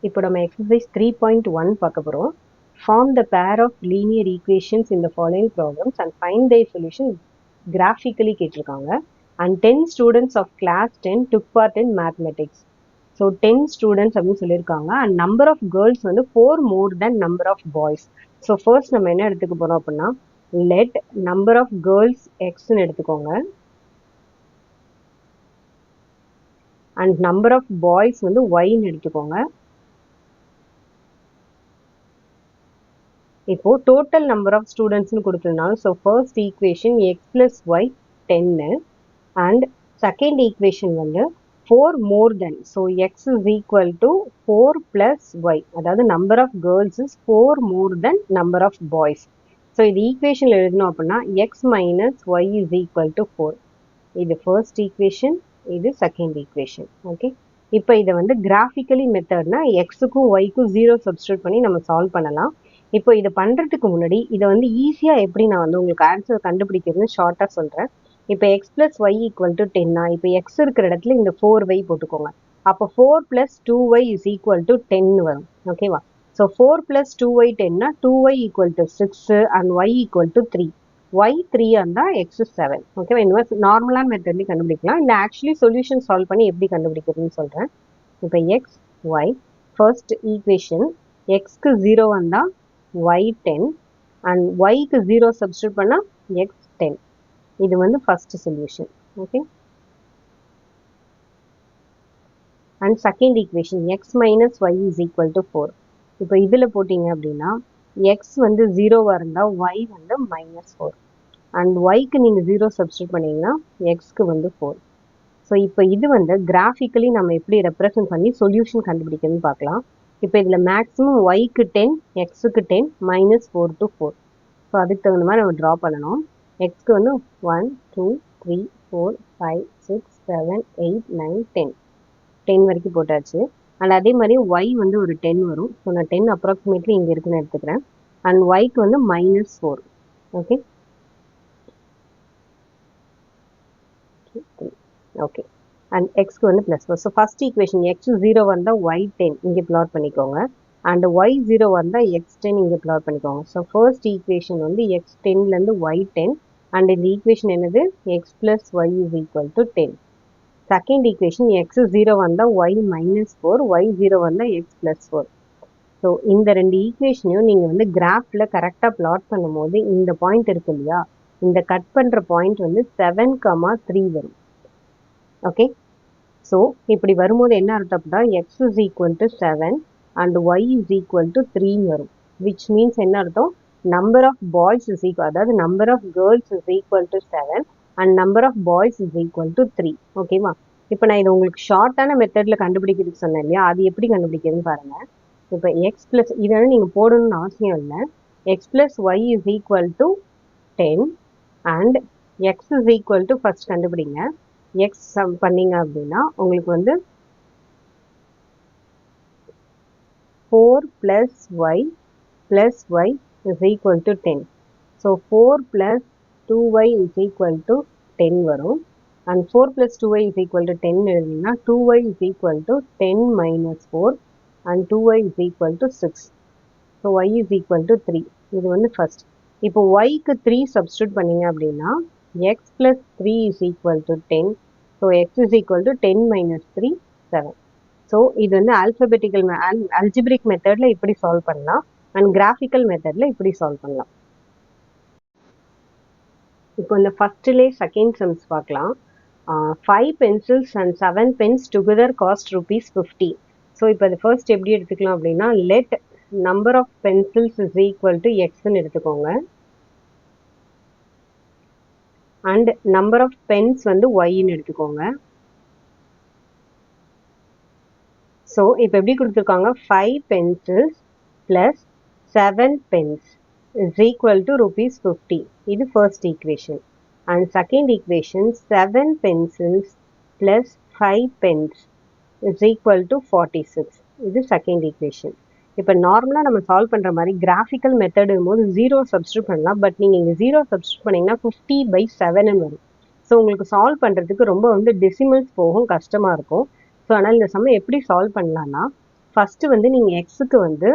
இப்போ நம்ம exercise 3.1 பார்க்க போகிறோம். Form the pair of linear equations in the following problems and find their solution graphically கேட்டிருக்காங்க. And 10 students of class 10 took part in mathematics. So 10 students அப்படின்னு சொல்லியிருக்காங்க. And number of girls வந்து 4 more than number of boys. So first நம்ம என்ன எடுத்துக்க போறோம் அப்படின்னா let number of girls xன்னு எடுத்துக்கோங்க. And number of boys வந்து yன்னு எடுத்துக்கோங்க. இப்போ total number of students கொடுத்திருந்தாங்க. So first equation x plus y 10 and second equation வந்து 4 more than. So x is equal to 4 plus y. அதாவது number of girls is 4 more than number of boys. So இது equation எழுதணும் அப்படின்னா x minus y is equal to 4. இது first equation, இது second equation. Okay. இப்போ இதை வந்து graphically methodனா xக்கும் yக்கும் 0 substitute பண்ணி நம்ம solve பண்ணலாம். இப்போ இதை பண்ணுறதுக்கு முன்னாடி இதை வந்து ஈஸியாக எப்படி நான் வந்து உங்களுக்கு ஆன்சர் கண்டுபிடிக்கிறதுன்னு ஷார்ட்டாக சொல்கிறேன். இப்போ x plus y equal to 10 இப்போ எக்ஸ் இருக்கிற இடத்துல இந்த 4y போட்டுக்கோங்க. அப்போ 4 + 2y இஸ் ஈக்குவல் டு 10 வரும். ஓகேவா? So 4 + 2y 10 2y equal to 6 and y equal to 3. Y 3 இருந்தால் எக்ஸ் 7. ஓகேவா? இந்த மாதிரி நார்மலான மெத்தட்லேயும் கண்டுபிடிக்கலாம். இல்லை ஆக்சுவலி சொல்யூஷன் சால்வ் பண்ணி எப்படி கண்டுபிடிக்கிறதுன்னு சொல்கிறேன். இப்போ எக்ஸ் ஒய் ஃபர்ஸ்ட் ஈக்குவேஷன் எக்ஸ்க்கு 0 வந்தால் y 10 and y க்கு 0 substitute பண்ணா x 10. இது வந்து first solution. Okay. And second equation x minus y is equal to 4. இப்போ இதில் போட்டிங்க அப்படின்னா x வந்து 0 இருந்தா y வந்து minus 4 and y க்கு நீங்கள் 0 substitute பண்ணீங்கன்னா x க்கு வந்து 4. ஸோ இப்போ இது வந்து கிராஃபிக்கலி நம்ம எப்படி ரெப்ரசன்ட் பண்ணி சொல்யூஷன் கண்டுபிடிக்கிறதுன்னு பார்க்கலாம். இப்போ இதில் மேக்ஸிமம் ஒய்க்கு 10 எக்ஸுக்கு 10 -4 to 4. ஸோ அதுக்கு தகுந்த மாதிரி நம்ம ட்ரா பண்ணணும். எக்ஸ்க்கு வந்து 1 2 3 4 5 6 7 8 9 10 10 வரைக்கும் போட்டாச்சு. அண்ட் அதே மாதிரி ஒய் வந்து ஒரு 10 வரும். ஸோ நான் 10 அப்ராக்சிமேட்லி இங்கே இருக்குன்னு எடுத்துக்கிறேன். அண்ட் ஒய்க்கு வந்து -4. ஓகே ஓகே அண்ட் எக்ஸ்க்கு வந்து +4. ஸோ ஃபஸ்ட் ஈக்குவேஷன் எக்ஸ் 0 வந்தால் ஒய் 10 இங்கே பிளாட் பண்ணிக்கோங்க. அண்ட் ஒய் 0 வந்தால் எக்ஸ் 10 இங்கே பிளாட் பண்ணிக்கோங்க. ஸோ ஃபர்ஸ்ட் ஈக்குவேஷன் வந்து எக்ஸ் 10லேருந்து ஒய் 10 அண்ட் இந்த ஈக்குவேஷன் என்னது x plus y is equal to 10. Second equation x 0 வந்தால் ஒய் -4, ஒய் 0 வந்தால் எக்ஸ் +4. ஸோ இந்த ரெண்டு ஈக்குவேஷனையும் நீங்கள் வந்து கிராஃபில் கரெக்டாக பிளாட் பண்ணும்போது இந்த பாயிண்ட் இருக்கு இல்லையா, இந்த கட் பண்ணுற பாயிண்ட் வந்து 7,3 வரும். ஓகே. ஸோ இப்படி வரும்போது என்ன அர்த்தம் அப்படின்னா X is equal to 7 and Y is equal to 3 வரும். விச் மீன்ஸ் என்ன அர்த்தம், number of boys is equal, அதாவது number of girls is equal to 7 and number of boys is equal to 3. ஓகேவா? இப்போ நான் இது உங்களுக்கு ஷார்ட்டான மெத்தடில் கண்டுபிடிக்கிறதுக்கு சொன்னேன் இல்லையா, அது எப்படி கண்டுபிடிக்கிறதுன்னு பாருங்கள். இப்போ எக்ஸ் ப்ளஸ் இதெல்லாம் நீங்கள் போடணும்னு அவசியம் இல்லை. X plus y is equal to 10 and x is equal to first கண்டுபிடிங்க. எக்ஸ் சம் பண்ணிங்க அப்படின்னா உங்களுக்கு வந்து 4 + y + y is equal to 10. So 4 + 2y is equal to 10 வரும். And 4 + 2y is equal to 10 எழுதிங்கன்னா 2y is equal to 10 - 4 and 2y is equal to 6. So y is equal to 3. இது வந்து first. இப்போ yக்கு 3 substitute பண்ணிங்க அப்படின்னா x + 3 is equal to 10. So x is equal to 10 - 3 7. So இது வந்து alphabetical algebraic மெத்தடில் இப்படி solve பண்ணலாம் அண்ட் கிராஃபிக்கல் மெத்தடில் இப்படி சால்வ் பண்ணலாம். இப்போ இந்த ஃபர்ஸ்ட்லேயே செகண்ட் சம்ஸ் பார்க்கலாம். 5 pencils and 7 pens together cost ₹50. So இப்போ அது ஃபர்ஸ்ட் எப்படி எடுத்துக்கலாம் அப்படின்னா let number of pencils is equal to xன்னு எடுத்துக்கோங்க அண்ட் நம்பர் ஆஃப் பென்ஸ் வந்து ஒய்ன்னு எடுத்துக்கோங்க. ஸோ இப்போ எப்படி கொடுத்துருக்காங்க, 5 pencils + 7 pens is equal to ₹50. இது first equation. And second equation 7 pencils + 5 pens is equal to 46. இது செகண்ட் ஈக்குவேஷன். இப்போ நார்மலாக நம்ம சால்வ் பண்ணுற மாதிரி கிராஃபிக்கல் மெத்தடும் போது 0 சப்ஸ்டியூட் பண்ணலாம். பட் நீங்கள் இங்கே 0 சப்ஸ்டியூட் பண்ணிங்கன்னா 50/7 வரும். ஸோ உங்களுக்கு சால்வ் பண்ணுறதுக்கு ரொம்ப வந்து டெசிமல்ஸ் போகும், கஷ்டமாக இருக்கும். ஸோ அதனால் இந்த சம்மை எப்படி சால்வ் பண்ணலான்னா ஃபர்ஸ்ட் வந்து நீங்க எக்ஸுக்கு வந்து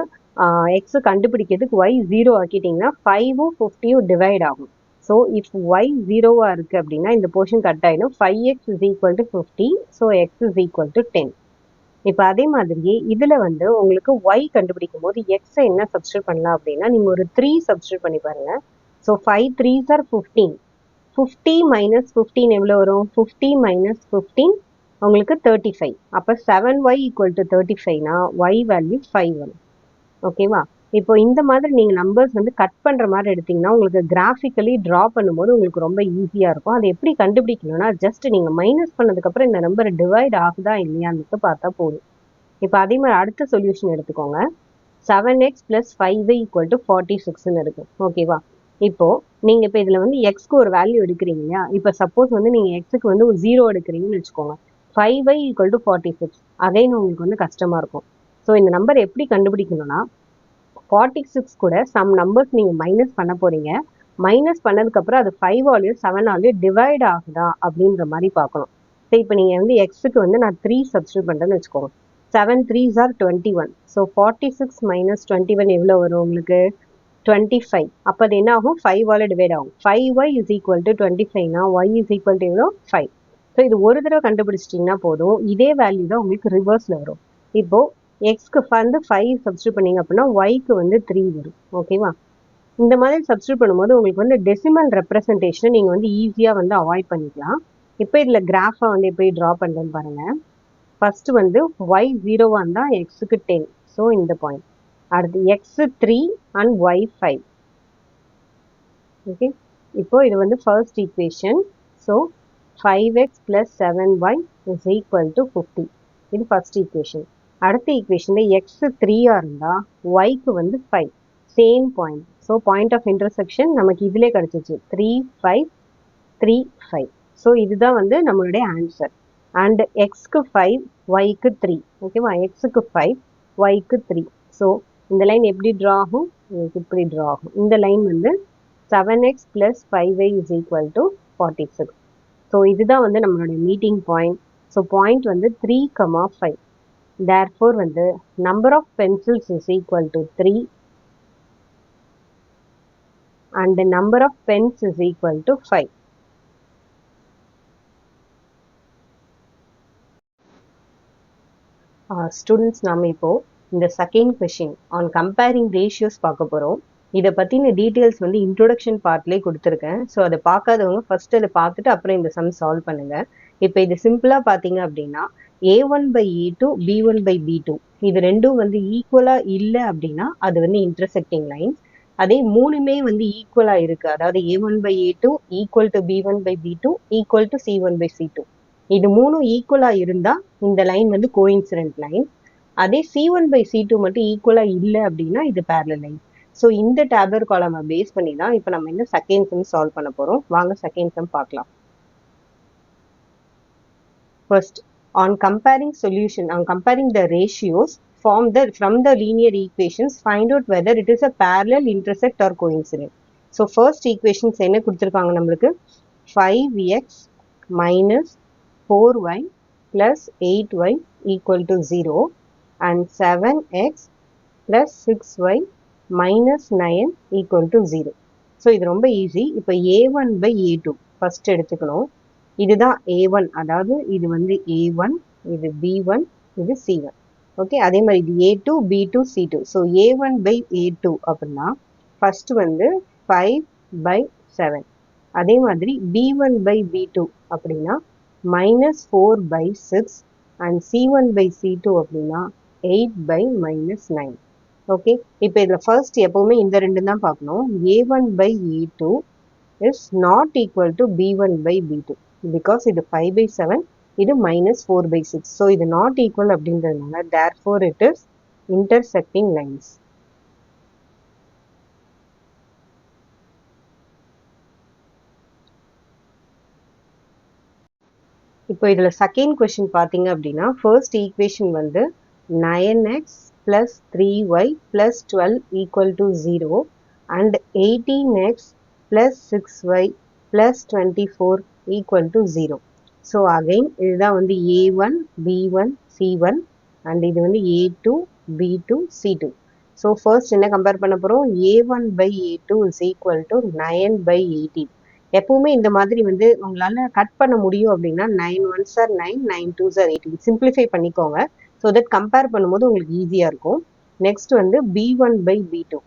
எக்ஸ் கண்டுபிடிக்கிறதுக்கு ஒய் 0 ஆக்கிட்டீங்கன்னா 5ம் 50யும் டிவைட் ஆகும். ஸோ இஃப் ஒய் 0வா இருக்கு அப்படின்னா இந்த போர்ஷன் கட் ஆயிடும். 5x is equal to 50, so X is equal to 10. இப்போ அதே மாதிரியே இதுல வந்து உங்களுக்கு ஒய் கண்டுபிடிக்கும் போது எக்ஸ் என்ன சப்ஸ்டியூட் பண்ணலாம் அப்படின்னா நீங்க ஒரு 3 சப்ஸ்டியூட் பண்ணி பாருங்க. So 5 3s are 15. 50 minus 15 எவ்வளோ வரும்? 50 minus 15 உங்களுக்கு 35. அப்போ 7y equal to 35னா y value 5 வரும். ஓகேவா? இப்போ இந்த மாதிரி நீங்க நம்பர்ஸ் வந்து கட் பண்ற மாதிரி எடுத்தீங்கன்னா உங்களுக்கு கிராஃபிக்கலி ட்ரா பண்ணும்போது உங்களுக்கு ரொம்ப ஈஸியா இருக்கும். அதை எப்படி கண்டுபிடிக்கணும்னா ஜஸ்ட் நீங்க மைனஸ் பண்ணதுக்கு அப்புறம் இந்த நம்பர் டிவைட் ஆகுதா இல்லையான்னு பார்த்தா போதும். இப்போ அதே மாதிரி அடுத்த சொல்யூஷன் எடுத்துக்கோங்க. 7x plus 5y equal to 46ன்னு இருக்கு. ஓகேவா? இப்போ நீங்க இப்போ இதுல வந்து எக்ஸ்க்கு ஒரு வேல்யூ எடுக்கிறீங்க இல்லையா? இப்போ சப்போஸ் வந்து நீங்க எக்ஸுக்கு வந்து ஒரு 0 எடுக்கிறீங்கன்னு வச்சுக்கோங்க. 5y equal to 46. அகைன் உங்களுக்கு வந்து கஷ்டமா இருக்கும். ஸோ இந்த நம்பர் எப்படி கண்டுபிடிக்கணும்னா 46 கூட சம் நம்பர்ஸ் நீங்க மைனஸ் பண்ண போறீங்க. மைனஸ் பண்ணதுக்கு அப்புறம் அது 5ஆலையும் 7ஆலையும் டிவைட் ஆகுதா அப்படின்ற மாதிரி பார்க்கணும். ஸோ இப்போ நீங்க வந்து எக்ஸுக்கு வந்து நான் 3 சப்ஸ்டியூட் பண்றேன்னு வச்சுக்கோங்க. 7 3s are 21. ஸோ 46 minus 21 எவ்வளோ வரும் உங்களுக்கு? 25. அப்போ அது என்ன ஆகும்? 5ஆல டிவைட் ஆகும். 5y is equal to 25னா y is equal to எவ்வளோ? 5. ஸோ இது ஒரு தடவை கண்டுபிடிச்சிட்டிங்கன்னா போதும். இதே வேல்யூ தான் உங்களுக்கு ரிவர்ஸில் வரும். இப்போ எக்ஸ்க்கு வந்து 5 சப்ஸ்டியூட் பண்ணீங்க அப்படின்னா ஒய்க்கு வந்து 3 வரும். ஓகேவா? இந்த மாதிரி சப்ஸ்டியூட் பண்ணும்போது உங்களுக்கு வந்து டெசிமல் ரெப்ரசன்டேஷனை நீங்கள் வந்து ஈஸியாக வந்து அவாய்ட் பண்ணிக்கலாம். இப்போ இதில் கிராஃபை வந்து எப்படி ட்ரா பண்ணுறேன்னு பாருங்கள். ஃபர்ஸ்ட் வந்து y 0வா இருந்தால் எக்ஸுக்கு 10. ஸோ இந்த பாயிண்ட். அடுத்து எக்ஸ் 3 அண்ட் ஒய் 5. ஓகே, இப்போ இது வந்து first equation. So 5x plus 7y is equal to 50. இது ஃபர்ஸ்ட் ஈக்குவேஷன். அடுத்த ஈக்குவேஷனில் எக்ஸ் 3ஆ இருந்தால் ஒய்க்கு வந்து 5. Same point. So point of intersection நமக்கு இதிலே கிடச்சிச்சு. 3 5 3 5. ஸோ இதுதான் வந்து நம்மளுடைய ஆன்சர். அண்ட் எக்ஸ்க்கு 5 ஒய்க்கு 3. ஓகேவா? எக்ஸுக்கு 5 ஒய்க்கு 3. ஸோ இந்த லைன் எப்படி ட்ரா ஆகும்? இப்படி ட்ரா ஆகும். இந்த லைன் வந்து 7x plus 5y is equal to 46. So இதுதான் வந்து நம்மளுடைய மீட்டிங் பாயிண்ட். ஸோ பாயிண்ட் வந்து 3,5. therefore வந்து number of pencils is equal to 3 and the number of pens is equal to 5. Students நாம இப்போ இந்த second question on comparing ratios பார்க்க போகிறோம். இதை பற்றின டீட்டெயில்ஸ் வந்து இன்ட்ரோடக்ஷன் பார்ட்லேயே கொடுத்துருக்கேன். ஸோ அதை பார்க்காதவங்க ஃபர்ஸ்ட் அதை பார்த்துட்டு அப்புறம் இந்த சம் சால்வ் பண்ணுங்க. இப்போ இது சிம்பிளாக பார்த்தீங்க அப்படின்னா a1/a2 b1/b2 இது ரெண்டும் வந்து ஈக்குவலாக இல்லை அப்படின்னா அது வந்து இன்டர்செக்டிங் லைன்ஸ். அதே மூணுமே வந்து ஈக்குவலாக இருக்கு, அதாவது a1/a2 equal to b1/b2 equal to c1/c2. இது மூணும் ஈக்குவலாக இருந்தால் இந்த லைன் வந்து கோஇன்சிடென்ட் லைன். அதே c1/c2 மட்டும் ஈக்குவலாக இல்லை அப்படின்னா இது பேரலல் லைன். ஸோ இந்த டேபுலர் காலமை பேஸ் பண்ணி தான் இப்போ நம்ம இந்த செகண்ட் சம் சால்வ் பண்ண போகிறோம். வாங்க செகண்ட் சம் பார்க்கலாம். First, on comparing the ratios from the linear equations, find out whether it is a parallel, intersect or coincident. So first equations என்ன கொடுத்திருக்காங்க நம்மளுக்கு? 5x minus 4y plus 8y equal to 0 and 7x plus 6y minus 9 equal to 0. So இது ரொம்ப easy. இப்போ a1/a2 first எடுத்துக்கணும். இதுதான் a1, அதாவது இது வந்து a1, இது b1, இது c1. ஓகே, அதே மாதிரி இது a2 b2 c2. So a1/a2 அப்படின்னா ஃபர்ஸ்ட் வந்து 5/7. அதே மாதிரி b1/b2 அப்படின்னா -4/6 and c1/c2 அப்படின்னா 8/-9. ஓகே, இப்போ இதில் ஃபர்ஸ்ட் எப்பவுமே இந்த ரெண்டு தான் பார்க்கணும். a1/a2 is not equal to b1/b2 because இது 5/7, இது -4/6. ஸோ இது நாட் ஈக்குவல் அப்படின்றதுனால therefore it is intersecting lines. இப்போ இதில் செகண்ட் கொஷின் பார்த்தீங்க அப்படின்னா ஃபர்ஸ்ட் ஈக்குவேஷன் வந்து 9x plus 3y plus 12 equal to 0 and 18x plus 6y plus 24 equal to 0. So again இதுதான் வந்து a1 b1 c1 and இது வந்து a2 B2 C2. So first என்ன கம்பேர் பண்ண போகிறோம், A1 by A2 is equal to 9 by 18. எப்பவுமே இந்த மாதிரி வந்து உங்களால் கட் பண்ண முடியும் அப்படின்னா 9 1s are 9, 9 2s are 18. Simplify பண்ணிக்கோங்க. ஸோ தட் கம்பேர் பண்ணும்போது உங்களுக்கு ஈஸியாக இருக்கும். நெக்ஸ்ட் வந்து B1 by B2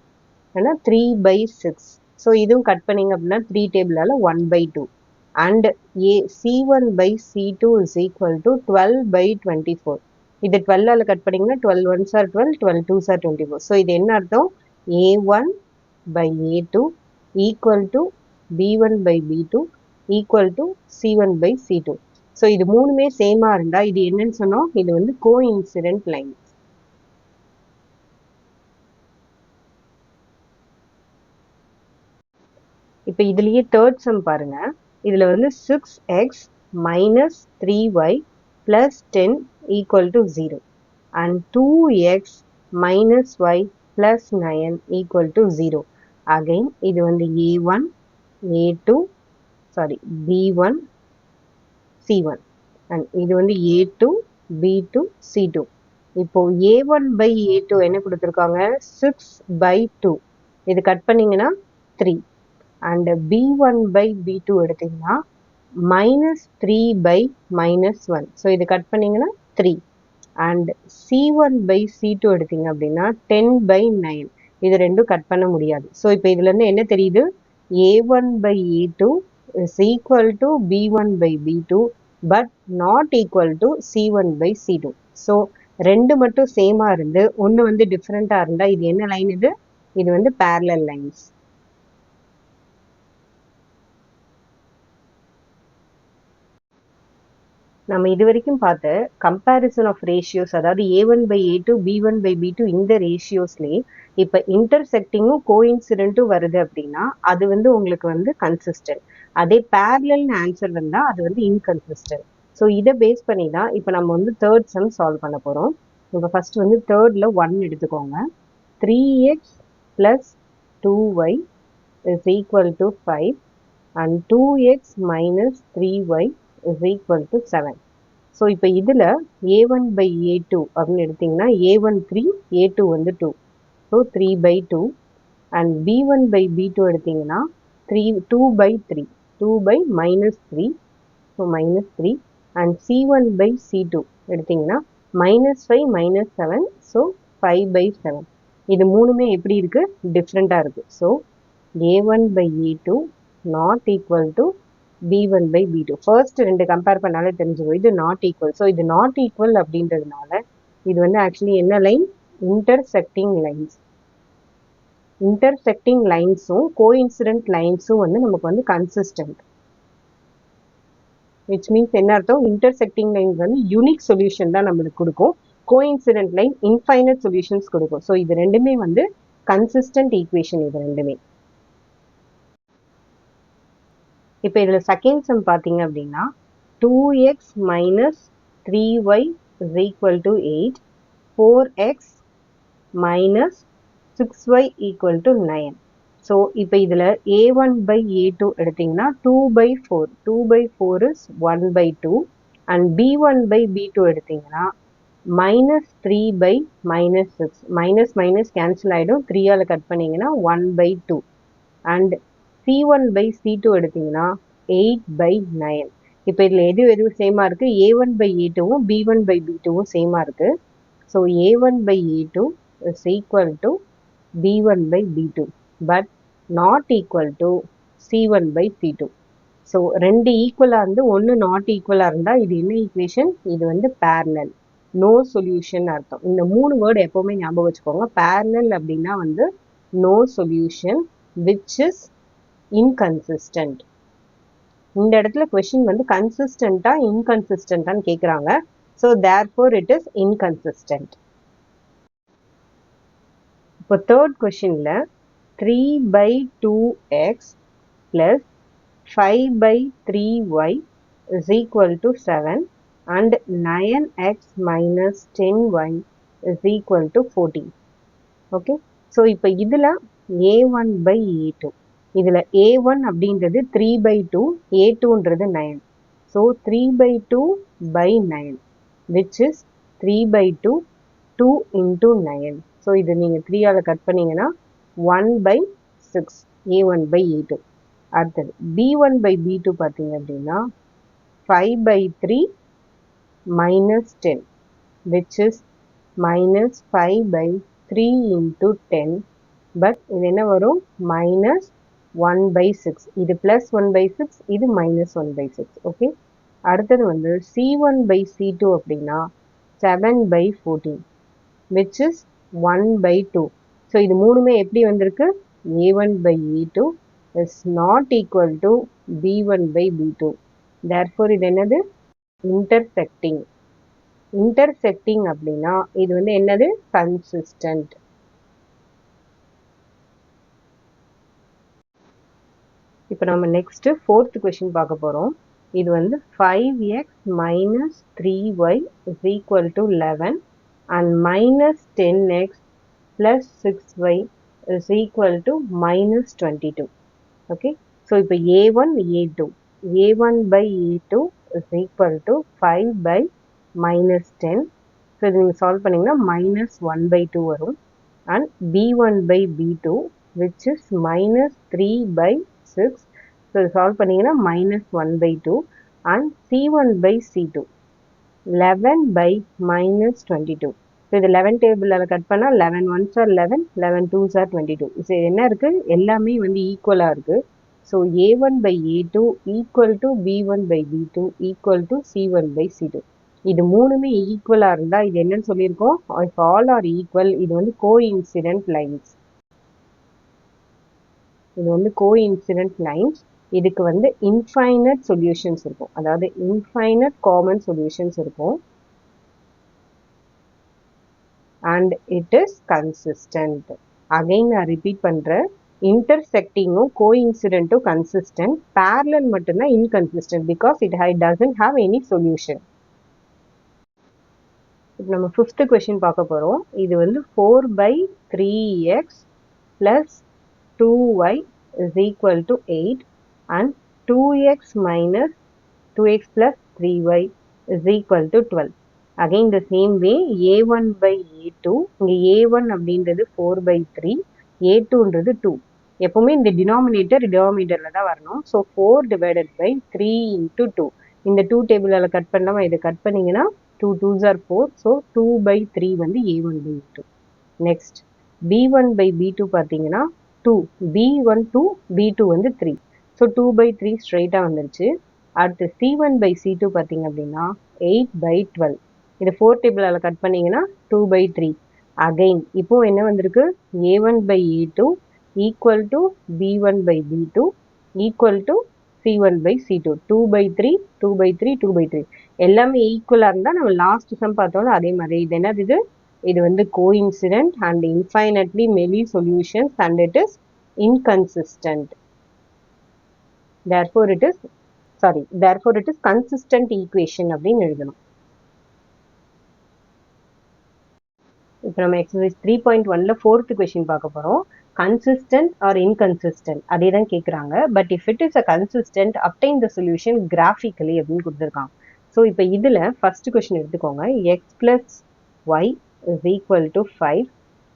ஏன்னா 3 by 6. ஸோ இதுவும் கட் பண்ணிங்க அப்படின்னா 3 டேபிளால் 1 by 2. And C1 by C2 is equal to 12 by 24. இது 12ஆல் கட் பண்ணிங்கன்னா 12 1s are 12, 12 2s are 24. So இது என்ன அர்த்தம், A1 by A2 equal to B1 by B2 equal to C1 by C2. So இது மூணுமே சேமாக இருந்தால் இது என்னன்னு சொன்னோம், இது வந்து கோஇன்சிடென்ட் லைன். இப்போ இதுலயே தேர்ட் சம் பாருங்க. இதுல வந்து 6x minus 3y plus 10 equal to 0 and 2x minus y plus 9 equal to 0. Again இது வந்து A1 A2 sorry B1 C1 and இது வந்து A2 B2 C2. இப்போ A1 by A2 என்ன கொடுத்துருக்காங்க, 6 by 2. இது கட் பண்ணீங்கன்னா 3. and B1 by B2 எடுத்தீங்கன்னா minus 3 by minus 1. ஸோ இது கட் பண்ணிங்கன்னா 3. and C1 by C2 எடுத்தீங்க அப்படின்னா 10 by 9. இது ரெண்டும் கட் பண்ண முடியாது. ஸோ இப்போ இதுலேருந்து என்ன தெரியுது, A1 by A2 is equal to B1 by B2 but not equal to C1 by C2. So ரெண்டு மட்டும் சேமாக இருந்து ஒன்று வந்து டிஃப்ரெண்ட்டாக இருந்தால் இது என்ன லைன், இது வந்து parallel lines. நம்ம இது வரைக்கும் பார்த்த கம்பேரிசன் ஆஃப் ரேஷியோஸ், அதாவது A1 by A2 B1 by B2 இந்த ரேஷியோஸ்லேயே இப்போ இன்டர்செக்டிங்கும் கோஇன்சிடென்ட்டும் வருது அப்படின்னா அது வந்து உங்களுக்கு வந்து கன்சிஸ்டன்ட். அதே பேரலல்னு ஆன்சர் வந்தால் அது வந்து இன்கன்சிஸ்டன்ட். ஸோ இதை பேஸ் பண்ணி தான் இப்போ நம்ம வந்து தேர்ட் சம் சால்வ் பண்ண போகிறோம். இப்போ ஃபர்ஸ்ட் வந்து தேர்டில் 1 எடுத்துக்கோங்க. 3x plus 2y is equal to 5 and 2x minus 3y is equal to 7. So இப்போ இதில் A1 by A2 அப்படின்னு எடுத்திங்கன்னா A1 3, A2 வந்து 2. So 3 by 2 and B1 by B2 எடுத்திங்கன்னா 2 by 3, 2 by minus 3, so minus 3 and C1 by C2 எடுத்திங்கன்னா minus 5 minus 7, so 5 by 7. இது மூணுமே எப்படி இருக்குது, டிஃப்ரெண்ட்டாக இருக்குது. So A1 by A2 not equal to B1 by B2. First ரெண்டு கம்பேர் பண்ணாலே தெரிஞ்சுக்கும் இது நாட் ஈக்குவல். ஸோ இது நாட் ஈக்குவல் அப்படின்றதுனால இது வந்து ஆக்சுவலி என்ன லைன், இன்டர்செக்டிங் லைன்ஸ். இன்டர்செக்டிங் லைன்ஸும் கோஇன்சிடென்ட் லைன்ஸும் வந்து நமக்கு வந்து கன்சிஸ்டன்ட். விச் மீன்ஸ் என்ன அர்த்தம், இன்டர்செக்டிங் லைன்ஸ் வந்து யூனிக் சொல்யூஷன் தான் நம்மளுக்கு கொடுக்கும், கோஇன்சிடென்ட் லைன் இன்ஃபைனட் சொல்யூஷன்ஸ் கொடுக்கும். ஸோ இது ரெண்டுமே வந்து கன்சிஸ்டன்ட் ஈக்குவேஷன் இது ரெண்டுமே. இப்போ இதில் செகண்ட் சம் பார்த்தீங்க அப்படின்னா 2x minus 3y is equal to 8, 4x minus 6y equal to 9. So இப்போ இதில் A1 by A2 எடுத்திங்கன்னா 2 by 4, 2 by 4 is 1 by 2 and B1 by B2 எடுத்திங்கன்னா minus 3 by minus 6, minus minus cancel ஆகிடும், 3ஆல் cut பண்ணிங்கன்னா 1 by 2 and C1 by C2 எடுத்திங்கன்னா 8 by 9. இப்போ இதில் எது சேமாக இருக்குது, A1 by A2வும் B1 by B2வும் சேமாக இருக்குது. So A1 by A2 is equal to B1 by B2 but not equal to C1 by C2. So ரெண்டு ஈக்குவலாக இருந்து ஒன்று நாட் ஈக்குவலாக இருந்தால் இது என்ன ஈக்குவேஷன், இது வந்து பேரலல், நோ சொல்யூஷன் அர்த்தம். இந்த மூணு வேர்டு எப்போவுமே ஞாபகம் வச்சுக்கோங்க. பேரலல் அப்படின்னா வந்து no solution which is inconsistent. இந்த இடத்துல கொஸ்டின் வந்து கன்சிஸ்டண்டா இன்கன்சிஸ்டண்டான்னு கேட்குறாங்க. So therefore it is inconsistent. இப்போ தேர்ட் கொஸ்டினில் 3 by 2x plus 5 by 3y is equal to 7 and 9x minus 10y is equal to 14. Okay, so இப்போ இதில் A1 by A2, இதில் A1 அப்படின்றது 3 by 2, A2ன்றது 9. So 3 by 2 by 9 which is 3 by 2 2 into 9. So இது நீங்கள் 3ஆல் cut பண்ணிங்கன்னா 1/6 a1/a2. அடுத்தது b1/b2 பார்த்தீங்க அப்படின்னா 5/3 minus 10, which is minus 5/3 into 10. But இது என்ன வரும் minus 1/6. இது plus 1/6, இது minus 1/6. ஓகே, அடுத்தது வந்து c1/c2 அப்படின்னா 7/14, which is 1/2. ஸோ இது மூணுமே எப்படி வந்திருக்கு? a1/a2 is not equal to b1/b2. therefore இது என்னது? intersecting. intersecting அப்படின்னா இது வந்து என்னது? consistent. இப்போ நம்ம நெக்ஸ்ட் ஃபோர்த் கொஸ்டின் பார்க்க போறோம். இது வந்து 5x minus 3y is equal to 11 and minus 10x plus 6y is equal to minus 22. Okay, so இப்போ a1 a2 a1/a2 is equal to 5 by minus 10. So இது நீங்கள் சால்வ் பண்ணிங்கன்னா minus 1/2 வரும். and b1/b2 which is minus 3/6. So இது solve பண்ணிங்கன்னா minus 1/2. and c1/c2 11 by minus 22. So இது 11 டேபிளில் cut பண்ணால் 11 1s are 11, 11 2s are 22. So என்ன இருக்குது? எல்லாமே வந்து ஈக்குவலாக இருக்குது. So a1/a2 equal to b1/b2 equal to c1/c2. இது மூணுமே ஈக்குவலாக இருந்தால் இது என்னன்னு சொல்லியிருக்கோம்? if all are equal, இது வந்து கோஇன்சிடென்ட் லைன்ஸ். இது வந்து கோஇன்சிடென்ட் லைன்ஸ். இதுக்கு வந்து இன்ஃபைனட் சொல்யூஷன்ஸ் இருக்கும், அதாவது இன்ஃபைனட் காமன் சொல்யூஷன்ஸ் இருக்கும். and it is consistent. again நான் ரிப்பீட் பண்ணுறேன், intersecting-உம் கோஇன்சிடென்ட்டும் கன்சிஸ்டன்ட், parallel மட்டும்தான் inconsistent because it doesn't have any solution. இப்போ நம்ம ஃபிஃப்த் கொஸ்டின் பார்க்க போகிறோம். இது வந்து 4/3x plus 2y is equal to 8 and 2x minus 2x plus 3y is equal to 12. again the same way a1/a2, இங்கே a1 அப்படின்றது 4/3, a2ன்றது 2. எப்பவுமே இந்த டினாமினேட்டரில் தான் வரணும். So 4 divided by 3 into 2. இந்த 2 டேபிளால் கட் பண்ணாமல் இதை கட் பண்ணிங்கன்னா 2 2s are 4. ஸோ 2/3 வந்து a1/a2. நெக்ஸ்ட் b1/b2 பார்த்தீங்கன்னா 2, b1 2, b2 வந்து 3. ஸோ 2/3 ஸ்ட்ரெயிட்டாக வந்துருச்சு. அடுத்து c1/c2 பார்த்தீங்க அப்படின்னா 8/12. இது 4 டேபிளால் கட் பண்ணிங்கன்னா 2/3. அகைன் இப்போ என்ன வந்திருக்கு? a1/a2 equal to b1/b2 equal to c1/c2. 2/3 2/3 2/3 எல்லாமே ஈக்குவலாக இருந்தால் நம்ம லாஸ்ட் சம் பார்த்தோம்னா அதே மாதிரி. இது என்னது? இது வந்து coincident and infinitely many solutions and it is inconsistent. therefore it is consistent equation அப்படின்னு எழுதணும். இப்போ நம்ம எக்ஸசைஸ் 3.1ல ஃபோர்த் கொஸ்டின் பார்க்க போகிறோம். கன்சிஸ்டன்ட் ஆர் இன்கன்சிஸ்டன்ட் அதே தான் கேட்குறாங்க. But if it is a consistent obtain the solution graphically அப்படின்னு கொடுத்துருக்காங்க. ஸோ இப்போ இதில் ஃபர்ஸ்ட் கொஸ்டின் எடுத்துக்கோங்க. X plus Y is equal to 5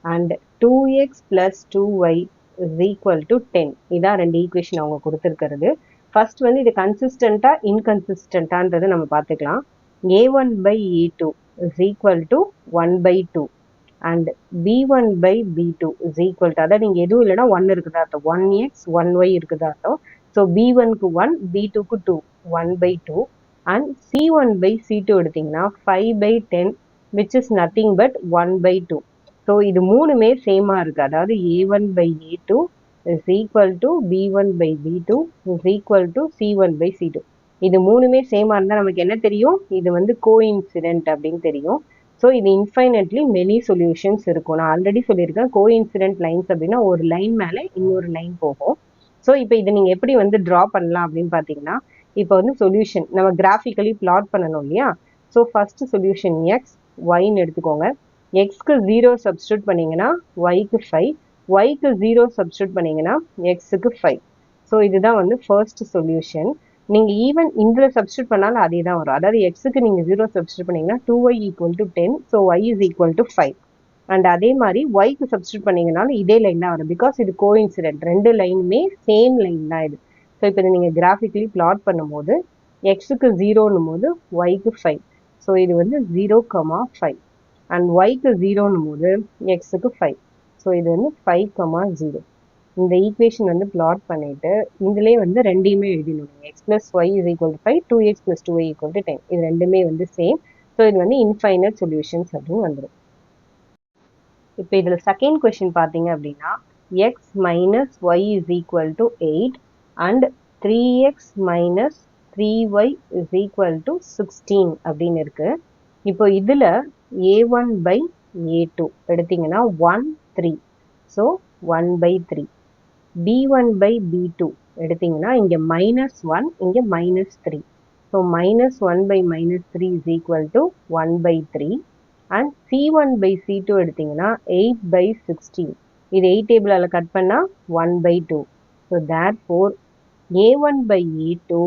and 2x plus 2y is equal to 10. இதான் ரெண்டு ஈக்குவேஷன் அவங்க கொடுத்துருக்கிறது. ஃபர்ஸ்ட் வந்து இது கன்சிஸ்டண்டா இன்கன்சிஸ்டண்டான்றது நம்ம பார்த்துக்கலாம். a1/a2 is equal to 1/2 and b1/b2 is equal to, அதாவது இங்கே எதுவும் இல்லைன்னா 1 இருக்குதா அர்த்தம், 1x 1y இருக்குதா அர்த்தம். ஸோ b1க்கு 1, b2க்கு 2, 1/2 and c1/c2 எடுத்தீங்கன்னா 5/10 which is nothing but 1/2. So இது மூணுமே சேமாக இருக்குது, அதாவது a1/a2 is equal to b1/b2 is equal to c1/c2. இது மூணுமே சேமாக இருந்தால் நமக்கு என்ன தெரியும்? இது வந்து கோஇன்சிடென்ட் அப்படின்னு தெரியும். ஸோ இது இன்ஃபைனட்லி மெனி சொல்யூஷன்ஸ் இருக்கும். நான் ஆல்ரெடி சொல்லியிருக்கேன், கோஇன்சிடென்ட் லைன்ஸ் அப்படின்னா ஒரு லைன் மேலே இன்னொரு லைன் போகும். ஸோ இப்போ இதை நீங்கள் எப்படி வந்து ட்ரா பண்ணலாம் அப்படின்னு பார்த்தீங்கன்னா, இப்போ வந்து சொல்யூஷன் நம்ம கிராஃபிக்கலி பிளாட் பண்ணணும் இல்லையா? ஸோ ஃபர்ஸ்ட் சொல்யூஷன் எக்ஸ் ஒய்ன்னு எடுத்துக்கோங்க. எக்ஸ்க்கு 0 சப்ஸ்டியூட் பண்ணிங்கன்னா ஒய்க்கு 5, ஒய்க்கு 0 சப்ஸ்டியூட் பண்ணிங்கன்னா எக்ஸுக்கு 5. ஸோ இதுதான் வந்து ஃபர்ஸ்ட் சொல்யூஷன். நீங்கள் ஈவன் இதில் சப்ஸ்டியூட் பண்ணாலும் அதே தான் வரும். அதாவது எக்ஸுக்கு நீங்கள் 0 சப்ஸ்டியூட் பண்ணிங்கன்னா 2y equal to 10, so y is equal to 5. And அதே மாதிரி ஒய்க்கு சப்ஸ்டியூட் பண்ணிங்கனாலும் இதே லைன் தான் வரும். பிகாஸ் இது கோஇன்சிடென்ட், ரெண்டு லைனுமே சேம் லைன் தான் இது. ஸோ இப்போ இதை நீங்கள் கிராஃபிக்கலி பிளாட் பண்ணும்போது எக்ஸுக்கு 0ன்னும் போது ஒய்க்கு 5. ஸோ இது வந்து 0,5 அண்ட் ஒய்க்கு 0ன்னும் போது எக்ஸுக்கு 5. ஸோ இது வந்து 5,0. இந்த ஈக்குவேஷன் வந்து பிளாட் பண்ணிட்டு இதுலேயே வந்து ரெண்டையுமே எழுதிடணும். X plus Y is equal to 5, 2x plus 2y equal to 10. இது ரெண்டுமே வந்து சேம். ஸோ இது வந்து இன்ஃபைனட் சொல்யூஷன்ஸ் அப்படின்னு வந்துடும். இப்போ இதில் செகண்ட் கொஸ்டின் பார்த்தீங்க அப்படின்னா x minus y is equal to 8 and 3x minus 3y is equal to 16 அப்படின்னு இருக்கு. இப்போ இதில் a1 பை a2 எடுத்தீங்கன்னா 1, 3. So 1 by 3. b1 by b2 எடுத்தீங்கன்னா இங்கே -1, இங்கே -3. So -1 by -3 is equal to 1 by 3. And c1 by c2 எடுத்தீங்கன்னா 8 by 16. இது 8 டேபிளால் கட் பண்ணால் 1 by 2. So therefore a1 by a2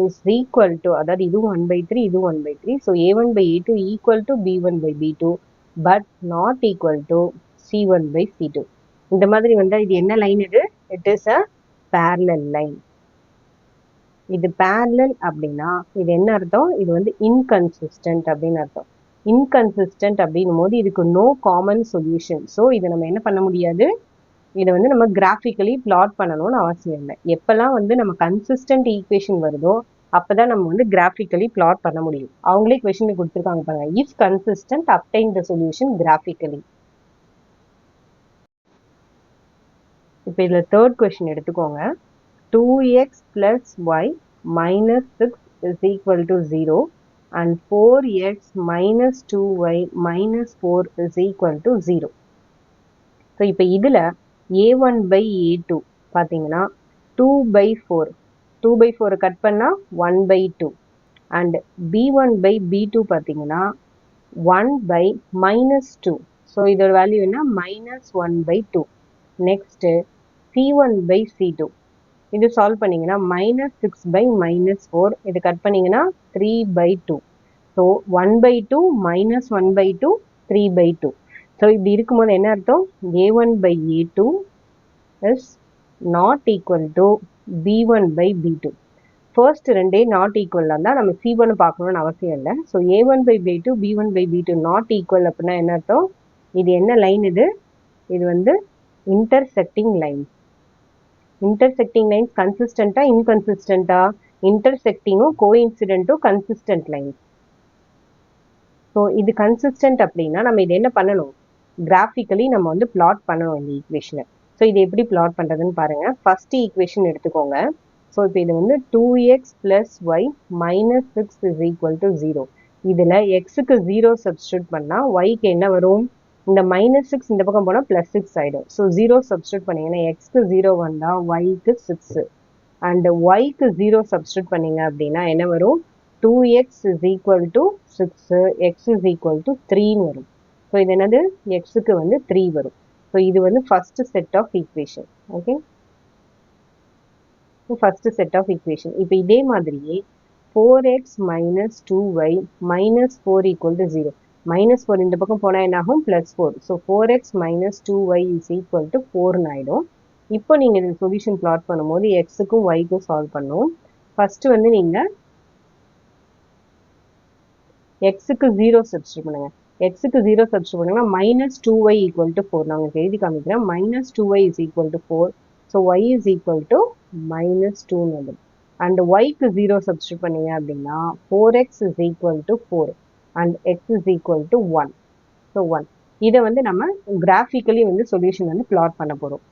is equal to, அதாவது இது 1 by 3, இது 1 by 3. So a1 by a2 equal to b1 by b2 but not equal to c1 by c2. இந்த மாதிரி வந்தால் இது என்ன லைன்? இது it is a parallel line. இது parallel அப்படின்னா இது என்ன அர்த்தம்? இது வந்து இன்கன்சிஸ்டன்ட் அப்படின்னு அர்த்தம். இன்கன்சிஸ்டன்ட் அப்படின்னும் போது இதுக்கு நோ காமன் சொல்யூஷன். ஸோ இதை நம்ம என்ன பண்ண முடியாது, இதை வந்து நம்ம கிராஃபிக்கலி பிளாட் பண்ணணும்னு அவசியம் இல்லை. எப்பெல்லாம் வந்து நம்ம கன்சிஸ்டன்ட் ஈக்குவேஷன் வருதோ அப்போதான் நம்ம வந்து கிராஃபிக்கலி பிளாட் பண்ண முடியும். அவங்களே கொஸ்டின் கொடுத்துருக்காங்க பாருங்க, if consistent obtain the solution graphically. இப்போ இதில் தேர்ட் கொஸ்டின் எடுத்துக்கோங்க. 2x plus y minus 6 is equal to 0 and 4x minus 2y minus 4 is equal to 0. So இப்போ இதில் a1 by a2 பார்த்தீங்கன்னா 2 by 4. 2 by 4 கட் பண்ணால் 1 by 2. And b1 by b2 பார்த்தீங்கன்னா 1 by minus 2. So இதோட value என்ன? -1 by 2. Next c1 by c2. இது solve பண்ணிங்கன்னா -6 by -4. இது கட் பண்ணிங்கன்னா 3 by 2. So 1 by 2 -1 by 2 3 by 2. So இப்படி இருக்கும்போது என்ன அர்த்தம்? a1 by a2 is not equal to b1 by b2. First ரெண்டே நாட் ஈக்குவலாக இருந்தால் நம்ம c1 பார்க்கணும்னு அவசியம் இல்லை. So a1 by b2 b1 by b2 not equal அப்படின்னா என்ன அர்த்தம்? இது என்ன லைன்? இது வந்து இன்டர்செக்டிங் லைன். இன்டர்செக்டிங் லைன்ஸ் கன்சிஸ்டண்டா இன்கன்சிஸ்டண்டா? இன்டர்செக்டிங்கும் கோஇன்சிடென்ட்டும் கன்சிஸ்டன்ட் லைன். ஸோ இது கன்சிஸ்டன்ட் அப்படின்னா நம்ம இது என்ன பண்ணணும்? கிராஃபிக்கலி நம்ம வந்து பிளாட் பண்ணணும் இந்த ஈக்குவேஷனை. ஸோ இது எப்படி பிளாட் பண்ணுறதுன்னு பாருங்கள். ஃபர்ஸ்ட் ஈக்குவேஷன் எடுத்துக்கோங்க. ஸோ இப்போ இது வந்து 2x plus y minus 6 is equal to 0. இதில் எக்ஸுக்கு 0 சப்ஸ்டியூட் பண்ணால் ஒய்க்கு என்ன வரும்? இந்த -6 இந்த பக்கம் போனால் +6 ஆகிடும். ஸோ 0 சப்ஸ்டியூட் பண்ணிங்கன்னா எக்ஸ்க்கு 0 வந்தால் ஒய்க்கு 6. அண்ட் ஒய்க்கு 0 சப்ஸ்டியூட் பண்ணிங்க அப்படின்னா என்ன வரும்? 2x is equal to 6, x is equal to 3ன்னு வரும். ஸோ இது என்னது? எக்ஸுக்கு வந்து 3 வரும். ஸோ இது வந்து first set of equation. Okay, first set of equation. இப்போ இதே மாதிரியே 4x minus 2y minus 4 equal to 0. -4 இந்த பக்கம் போனால் என்ன ஆகும்? +4. So 4x minus 2y is equal to 4ன்னு ஆகிடும். இப்போ நீங்கள் இந்த சொல்யூஷன் பிளாட் பண்ணும்போது எக்ஸுக்கும் ஒய்க்கும் சால்வ் பண்ணும். ஃபர்ஸ்ட் வந்து நீங்கள் எக்ஸுக்கு 0 சப்ஸ்டியூட் பண்ணுங்க. எக்ஸுக்கு 0 சப்ஸ்டியூட் பண்ணுங்கன்னா -2y equal to 4. நான் உங்களுக்கு எழுதி காமிக்கிறேன். -2y is equal to 4. So y is equal to -2 வந்துடும். அண்ட் ஒய்க்கு 0 சப்ஸ்டியூட் பண்ணீங்க அப்படின்னா 4x is equal to 4 and x is equal to 1. So 1. இதை வந்து நம்ம கிராஃபிக்கலி வந்து சொல்யூஷன் வந்து பிளாட் பண்ண போகிறோம்.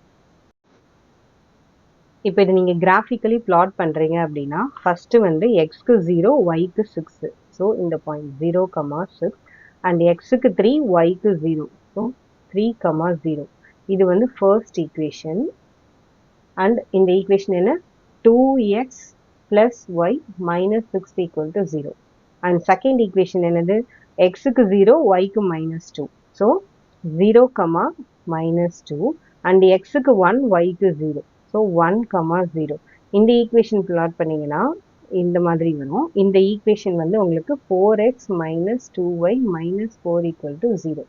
இப்போ இது நீங்கள் கிராஃபிக்கலி பிளாட் பண்ணுறீங்க அப்படின்னா ஃபஸ்ட்டு வந்து எக்ஸ்க்கு 0 ஒய்க்கு 6. ஸோ இந்த பாயிண்ட் 0,6 அண்ட் எக்ஸுக்கு 3 ஒய்க்கு 0. ஸோ 3,0. இது வந்து ஃபர்ஸ்ட் ஈக்குவேஷன். அண்ட் இந்த ஈக்குவேஷன் என்ன? 2x plus y minus 6 equal to 0. And second equation என்னது? xக்கு 0, yக்கு -2. So 0, -2 and xக்கு 1, yக்கு 0. So 1, 0. இந்த ஈக்குவேஷன் பிளாட் பண்ணீங்கன்னா இந்த மாதிரி வரும். இந்த ஈக்குவேஷன் வந்து உங்களுக்கு 4x minus 2y minus 4 equal to 0.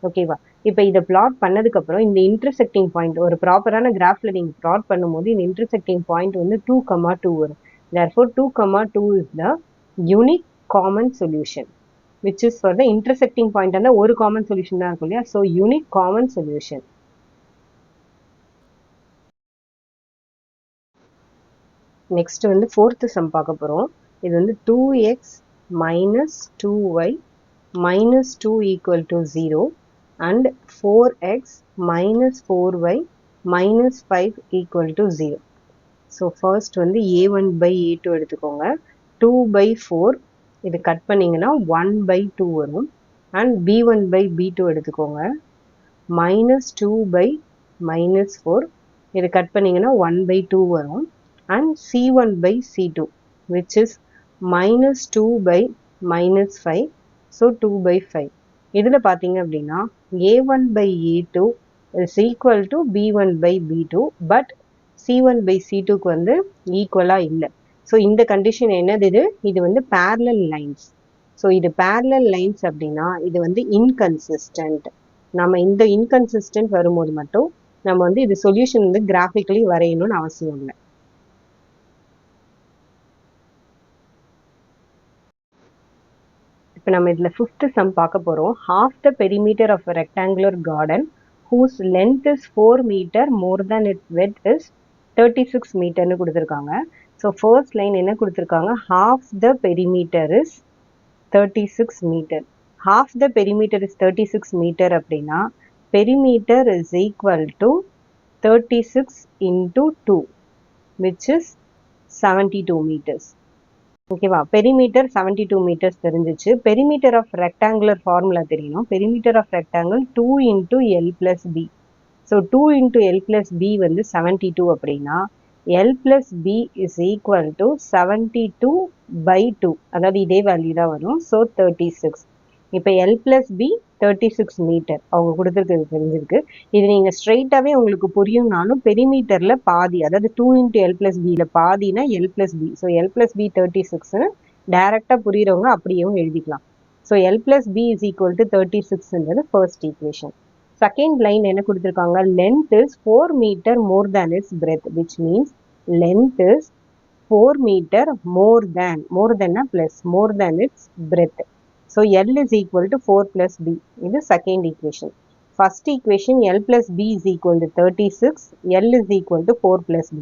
ஓகேவா? இப்போ இதை பிளாட் பண்ணதுக்கப்புறம் இந்த இன்டர்செக்டிங் பாயிண்ட் ஒரு ப்ராப்பரான கிராஃபில் நீங்கள் பிளாட் பண்ணும்போது இந்த இன்டர்செக்டிங் பாயிண்ட் வந்து 2,2 வரும். Therefore 2,2 is the unique common solution which is for the intersecting point and ஒரு common solution தான் இருக்கும் இல்லையா? So unique common solution. Next வந்து ஃபோர்த்து சம் பார்க்க போகிறோம். இது வந்து 2x minus 2y minus 2 equal to 0 and 4x minus 4y minus 5 equal to 0. So first வந்து a1 பை a2 எடுத்துக்கோங்க. 2 பை 4 இது கட் பண்ணிங்கன்னா 1 பை 2 வரும். அண்ட் b1 பை b2 எடுத்துக்கோங்க. மைனஸ் 2 பை மைனஸ் 4 இது கட் பண்ணிங்கன்னா 1 பை 2 வரும். And c1 by c2 which is minus 2 by minus 5, so 2 by 5. இதில் பார்த்தீங்க அப்படின்னா a1 by a2 is equal to b1 by b2 but c1 by c2க்கு வந்து ஈக்குவலாக இல்லை. ஸோ இந்த கண்டிஷன் என்னது? இது வந்து parallel lines. ஸோ இது parallel lines அப்படின்னா இது வந்து inconsistent. நம்ம இந்த inconsistent வரும்போது மட்டும் நம்ம வந்து இது சொல்யூஷன் வந்து கிராஃபிக்கலி வரையணும்னு அவசியம் இல்லை. இப்போ நம்ம இதில் ஃபிஃப்த் சம் பார்க்க போகிறோம். half the perimeter of a rectangular garden whose length is 4 meter more than its width is 36 meterன்னு கொடுத்துருக்காங்க. ஸோ ஃபர்ஸ்ட் லைன் என்ன கொடுத்துருக்காங்க? half the perimeter is 36 meter. half the perimeter is 36 meter அப்படின்னா perimeter is equal to 36 into 2 which is 72 meters. ஓகேவா? Perimeter 72 meters தெரிஞ்சிச்சு. Perimeter of rectangular formula தெரியணும். Perimeter of rectangle 2 into L plus B. So 2 into L plus B வந்து 72 அப்படின்னா L plus B is equal to 72 by 2, அதாவது இதே value தான் வரும். So 36. இப்போ எல் பிளஸ் பி 36 மீட்டர் அவங்க கொடுத்துருக்கிறது தெரிஞ்சிருக்கு. இது நீங்கள் ஸ்ட்ரெயிட்டாகவே உங்களுக்கு புரியும்னாலும் பெரிமீட்டரில் பாதி, அதாவது 2 இன்ட்டு எல் பிளஸ் பியில் பாதினா L plus B. So L plus B 36ன்னு டேரெக்டாக புரியுறவங்க அப்படியும் எழுதிக்கலாம். So L plus B is equal to 36ன்றது ஃபர்ஸ்ட் ஈக்குவேஷன். செகண்ட் லைன் என்ன கொடுத்துருக்காங்க? Length is 4 metre more than it's breadth which means length is 4 metre more தேன்னா plus more than it's breadth. So L is equal to 4 plus B. This is second equation. First equation L plus B is equal to 36. L is equal to 4 plus B.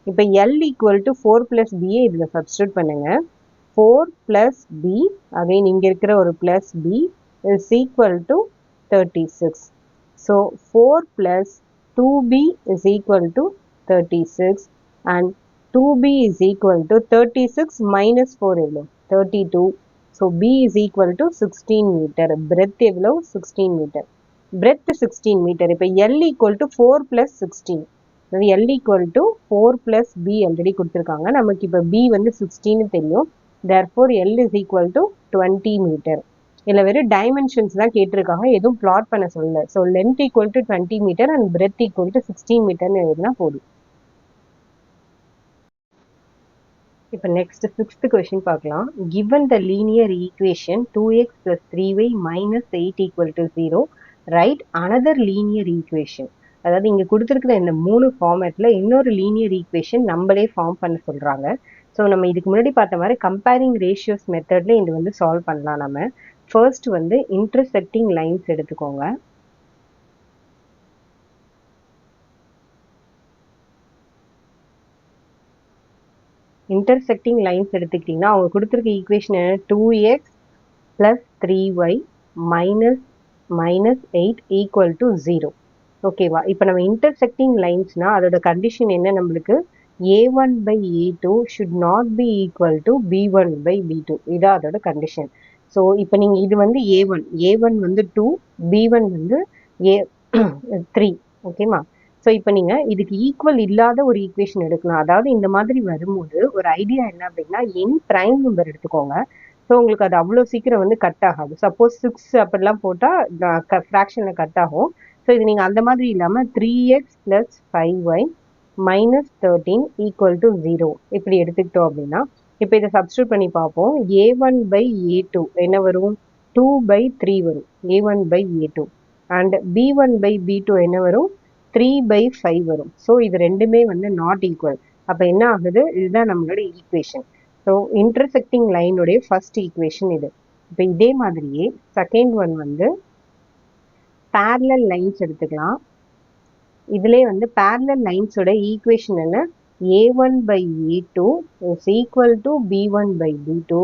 இப்போ L equal to 4 plus B இதில் substitute பண்ணுங்க. 4 plus B, again இங்க இருக்கிற ஒரு plus B is equal to 36. So 4 plus 2B is equal to 36 and 2B is equal to 36 minus 4 எவ்வளோ? 32. So B is equal to 16 meter. Breadth எவ்வளோ? 16 meter. Breadth 16 meter. இப்போ L equal to 4 plus 16. L equal to 4 plus B already கொடுத்துருக்காங்க. நமக்கு இப்போ B வந்து 16 தெரியும். Therefore L is equal to 20 meter. இதில் வெறும் டைமென்ஷன்ஸ் தான் கேட்டிருக்காங்க, எதுவும் பிளாட் பண்ண சொல்லல. So length equal to 20 metre and breadth equal to 16 மீட்டர்னு எழுதுனா போதும். இப்போ நெக்ஸ்ட் சிக்ஸ்த் கொஸ்டின் பார்க்கலாம். Given the linear equation 2x plus 3y minus 8 equal to 0, right another linear equation. அதாவது இங்கே கொடுத்துருக்குற இந்த 3 ஃபார்மேட்டில் இன்னொரு லீனியர் ஈக்குவேஷன் நம்மளே ஃபார்ம் பண்ண சொல்கிறாங்க. ஸோ நம்ம இதுக்கு முன்னாடி பார்த்த மாதிரி கம்பேரிங் ரேஷியோஸ் மெத்தடில் இது வந்து சால்வ் பண்ணலாம். நம்ம ஃபர்ஸ்ட் வந்து இன்டர்செக்டிங் லைன்ஸ் எடுத்துக்கோங்க. இன்டர்செக்டிங் லைன்ஸ் எடுத்துக்கிட்டிங்கன்னா அவங்க கொடுத்துருக்க equation 2x plus 3y minus 8 equal to 0. ஓகேவா? இப்போ நம்ம இன்டர்செக்டிங் லைன்ஸ்னால் அதோட கண்டிஷன் என்ன? நம்மளுக்கு a1 by a2 should not be equal to b1 by b2. இதான் அதோட கண்டிஷன். ஸோ இப்போ நீங்கள் இது வந்து a1 வந்து 2, b1 வந்து 3. ஓகேமா? ஸோ இப்போ நீங்கள் இதுக்கு ஈக்குவல் இல்லாத ஒரு ஈக்குவேஷன் எடுக்கலாம். அதாவது இந்த மாதிரி வரும்போது ஒரு ஐடியா என்ன அப்படின்னா, என் ப்ரைம் நம்பர் எடுத்துக்கோங்க. ஸோ உங்களுக்கு அது அவ்வளோ சீக்கிரம் வந்து கட் ஆகாது. சப்போஸ் 6 அப்படிலாம் போட்டால் ஃப்ராக்ஷனில் கட் ஆகும். ஸோ இது நீங்கள் அந்த மாதிரி இல்லாமல் 3x plus 5y minus 13 equal to 0 இப்படி எடுத்துக்கிட்டோம் அப்படின்னா இப்போ இதை சப்ஸ்டியூட் பண்ணி பார்ப்போம். a1 by a2 என்ன வரும்? 2 by 3 வரும். a1 by a2 and b1 by b2 என்ன வரும்? 3 by 5 வரும். ஸோ இது ரெண்டுமே வந்து நாட் ஈக்குவல். அப்போ என்ன ஆகுது? இதுதான் நம்மளோட ஈக்குவேஷன். ஸோ இன்டர்செக்டிங் லைனுடைய ஃபர்ஸ்ட் ஈக்குவேஷன் இது. இப்போ இதே மாதிரியே செகண்ட் ஒன் வந்து பேரலல் லைன்ஸ் எடுத்துக்கலாம். இதுலேயே வந்து பேரலல் லைன்ஸோட ஈக்குவேஷன் என்ன? a1 by a2 is equal to b1 by b2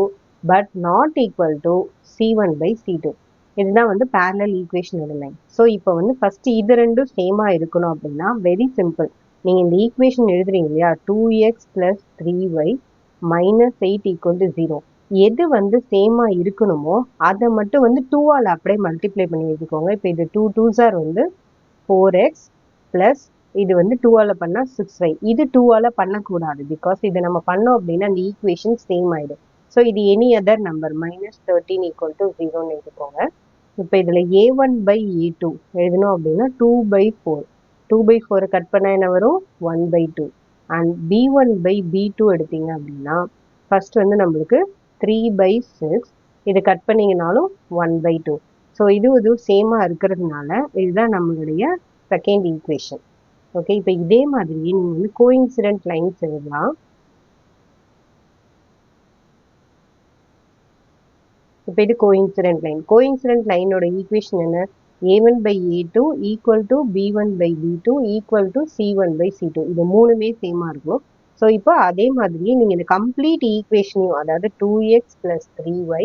but not equal to c1 by c2. இதுதான் வந்து பேரலல் ஈக்குவேஷனோட லைன். ஸோ இப்போ வந்து ஃபர்ஸ்ட் இது ரெண்டும் சேமா இருக்கணும் அப்படின்னா வெரி சிம்பிள். நீங்கள் இந்த ஈக்குவேஷன் எழுதுறீங்க இல்லையா, 2x plus 3y minus 8 equal to 0. எது வந்து சேமா இருக்கணுமோ அதை மட்டும் வந்து 2ஆல் அப்படியே மல்டிப்ளை பண்ணி வச்சுக்கோங்க. இப்போ இது 2 2s are வந்து 4x ப்ளஸ் இது வந்து 2ஆல் பண்ணால் 6y. இது 2ஆல் பண்ணக்கூடாது, பிகாஸ் இதை நம்ம பண்ணோம் அப்படின்னா அந்த ஈக்குவேஷன் சேம் ஆகிடும். ஸோ இது any other number -13 equal to 0ன்னு எடுத்துக்கோங்க. இப்போ இதில் a1 by a2 எழுதணும் அப்படின்னா 2 by 4. 2 by 4 கட் பண்ணால் என்ன வரும்? 1 by 2. And b1 by b2 எடுத்தீங்க அப்படின்னா ஃபர்ஸ்ட் வந்து நம்மளுக்கு 3 by 6. இது கட் பண்ணிங்கனாலும் 1 by 2. ஸோ இது சேமாக இருக்கிறதுனால இதுதான் நம்மளுடைய செகண்ட் ஈக்குவேஷன். ஓகே, இப்போ இதே மாதிரி நீங்கள் வந்து கோஇன்சிடென்ட் லைன்ஸ் எழுதலாம். இப்போ இது கோஇன்சிடென்ட் லைன். கோஇன்சிடென்ட் லைனோட ஈக்குவேஷன் என்ன? a1 by a2 equal to b1 by b2 equal to c1 by c2. இது மூணுமே சேமாக இருக்கும். ஸோ இப்போ அதே மாதிரியே நீங்கள் இந்த கம்ப்ளீட் ஈக்குவேஷனையும், அதாவது 2x plus 3y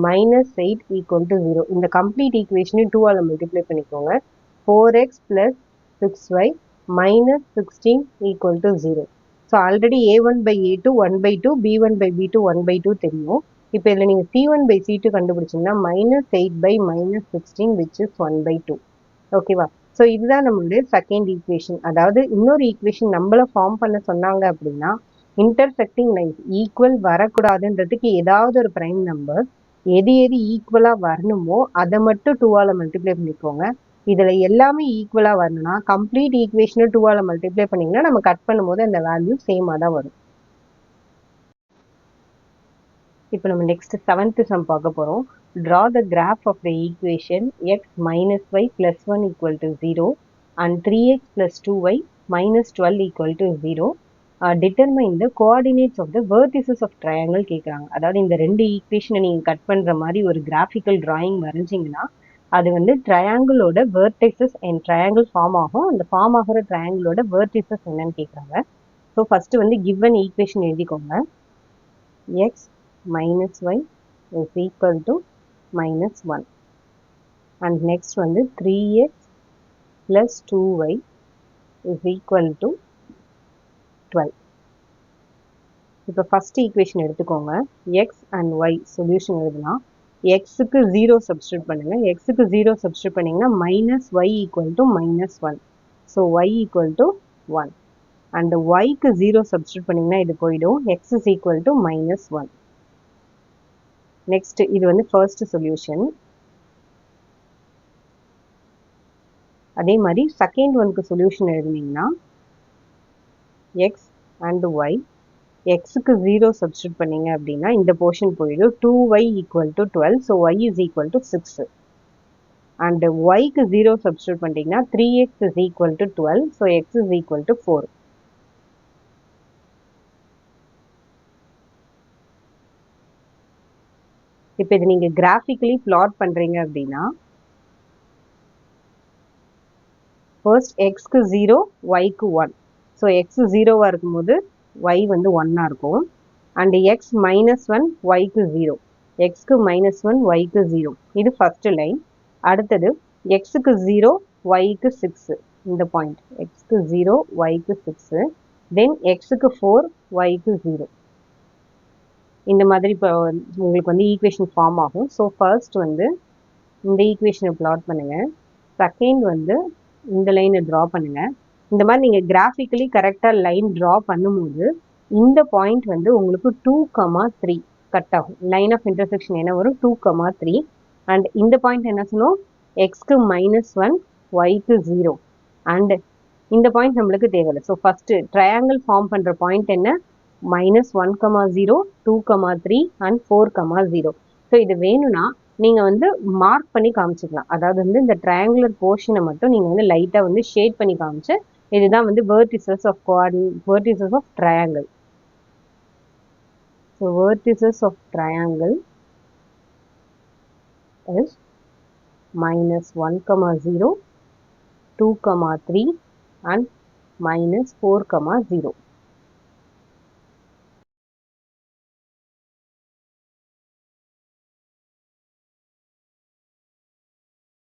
minus 8 equal to 0, இந்த கம்ப்ளீட் ஈக்குவேஷனையும் 2ஆல் மல்டிப்ளை பண்ணிக்கோங்க. 4x plus 6y minus 16 equal to 0. So already a1 by a2 1 by 2, b1 by b2 1 by 2 தெரியும். இப்போ இதில் நீங்கள் c1 by c2 கண்டுபிடிச்சிங்கன்னா -8 by -16 which is 1 by 2. ஓகேவா? So இதுதான் நம்மளுடைய second equation. அதாவது இன்னொரு ஈக்குவேஷன் நம்மளை ஃபார்ம் பண்ண சொன்னாங்க அப்படின்னா இன்டர்செக்டிங் லைன்ஸ் ஈக்குவல் வரக்கூடாதுன்றதுக்கு ஏதாவது ஒரு ப்ரைம் நம்பர் எது ஈக்குவலாக வரணுமோ அதை மட்டும் 2ஆல் மல்டிப்ளை பண்ணிக்கோங்க. இதில் எல்லாமே ஈக்குவலாக வரணும்னா கம்ப்ளீட் ஈக்குவேஷனை 2ஆல் மல்டிப்ளை பண்ணிங்கன்னா நம்ம கட் பண்ணும்போது அந்த வேல்யூ சேமாக தான் வரும். இப்போ நம்ம நெக்ஸ்ட் 7th சம் பார்க்க போகிறோம். Draw the graph of the equation x minus y plus 1 equal to 0 and 3x plus 2y minus 12 equal to 0. Determine the coordinates of the vertices of triangle கேட்குறாங்க. அதாவது இந்த ரெண்டு ஈக்குவேஷனை நீங்கள் கட் பண்ணுற மாதிரி ஒரு கிராஃபிக்கல் டிராயிங் வரைஞ்சிங்கன்னா அது வந்து ட்ரையாங்கிளோட வெர்டிசஸ் அண்ட் ட்ரையாங்கிள் ஃபார்ம் ஆகும். அந்த ஃபார்ம் ஆகிற ட்ரையாங்கிளோட வெர்டிசஸ் என்னன்னு கேட்குறாங்க. ஸோ ஃபஸ்ட்டு வந்து கிவன் ஈக்குவேஷன் எழுதிக்கோங்க. x minus y is equal to -1 and next வந்து 3x plus 2y is equal to 12. இப்போ ஃபர்ஸ்ட் ஈக்குவேஷன் எடுத்துக்கோங்க. x and y சொல்யூஷன் எழுதலாம். எக்ஸுக்கு 0 சப்ஸ்டியூட் பண்ணுங்க. எக்ஸுக்கு 0 சப்ஸ்டியூட் பண்ணிங்கன்னா -y equal to -1. So y equal to 1 and yக்கு 0 சப்ஸ்டியூட் பண்ணிங்கன்னா இது போயிடும். x is equal to -1. Next இது வந்து ஃபர்ஸ்ட் சொல்யூஷன். அதே மாதிரி செகண்ட் ஒனுக்கு சொல்யூஷன் எழுதினீங்கன்னா எக்ஸ் அண்ட் ஒய், எக்ஸுக்கு 0 சப்ஸ்டியூட் பண்ணீங்க அப்படின்னா இந்த போர்ஷன் போயிடும். 2y equal to 12, so y is equal to 6. And ஒய்க்கு 0 சப்ஸ்டியூட் பண்ணிட்டீங்கன்னா 3x is equal to 12, so x is equal to 4. இப்போ இது நீங்கள் கிராஃபிக்கலி பிளாட் பண்ணுறீங்க அப்படின்னா ஃபர்ஸ்ட் எக்ஸ்க்கு 0, ஒய்க்கு 1. ஸோ எக்ஸ் 0வாக இருக்கும்போது ஒய் வந்து 1ஆக இருக்கும். அண்ட் எக்ஸ் -1, ஒய்க்கு 0. எக்ஸ்க்கு -1, ஒய்க்கு 0. இது ஃபர்ஸ்ட் லைன். அடுத்தது எக்ஸுக்கு 0, ஒய்க்கு 6. இந்த பாயிண்ட் எக்ஸ்க்கு 0, ஒய்க்கு 6. தென் எக்ஸுக்கு 4, ஒய்க்கு 0. இந்த மாதிரி இப்போ உங்களுக்கு வந்து ஈக்குவேஷன் ஃபார்ம் ஆகும். ஸோ ஃபர்ஸ்ட் வந்து இந்த ஈக்குவேஷனை பிளாட் பண்ணுங்கள். செகண்ட் வந்து இந்த லைனை ட்ரா பண்ணுங்கள். இந்த மாதிரி நீங்கள் கிராஃபிக்கலி கரெக்டாக லைன் ட்ரா பண்ணும்போது இந்த பாயிண்ட் வந்து உங்களுக்கு 2,3 கட் ஆகும். லைன் ஆஃப் இன்டர்செக்ஷன் என்ன வரும்? 2,3. அண்ட் இந்த பாயிண்ட் என்ன சொன்னோம்? எக்ஸ்க்கு -1, ஒய்க்கு 0. அண்ட் இந்த பாயிண்ட் நம்மளுக்கு தேவையில்லை. ஸோ ஃபஸ்ட்டு ட்ரையாங்கிள் ஃபார்ம் பண்ணுற பாயிண்ட் என்ன? minus 1, 0, 2, 3 and 4, 0. ஸோ இது வேணும்னா நீங்கள் வந்து மார்க் பண்ணி காமிச்சிக்கலாம். அதாவது வந்து இந்த ட்ரையாங்குலர் போர்ஷனை மட்டும் நீங்கள் வந்து லைட்டாக வந்து ஷேட் பண்ணி காமிச்சு இதுதான் வந்து vertices of triangle. So vertices of triangle is minus 1, 0, 2, 3 and minus 4, 0.